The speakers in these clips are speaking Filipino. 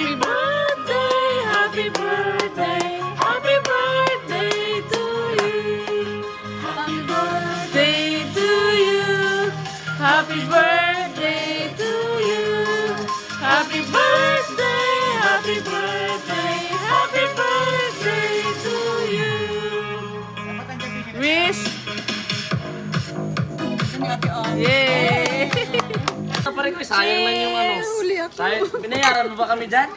Happy birthday, happy birthday, happy birthday to you. Happy birthday to you. Happy birthday to you. Happy birthday, happy birthday, happy birthday to you. Wish. Yay! Pare ko, sayang lang yung ano. Sayang, binayaran mo ba kami dyan?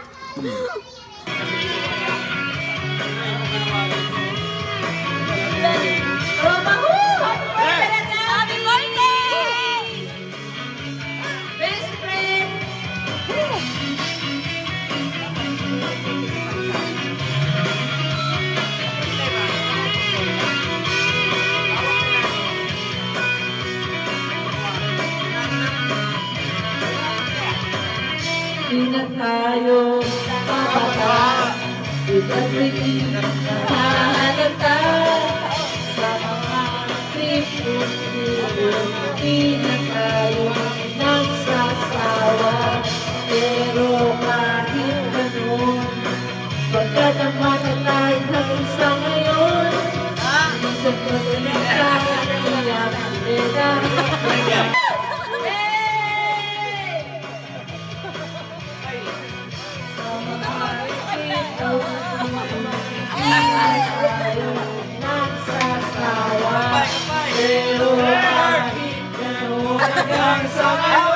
Happy birthday! Best friend! Di na tayo papata, iba't halata sa mga trip-trip. Di na tayo nagsasawa, pero kahit ganun, pagkat naman na tayo hanggang sa ngayon, isip ko din sa kanya, nagsasawa, pero kahit ganun hanggang sa ngayon.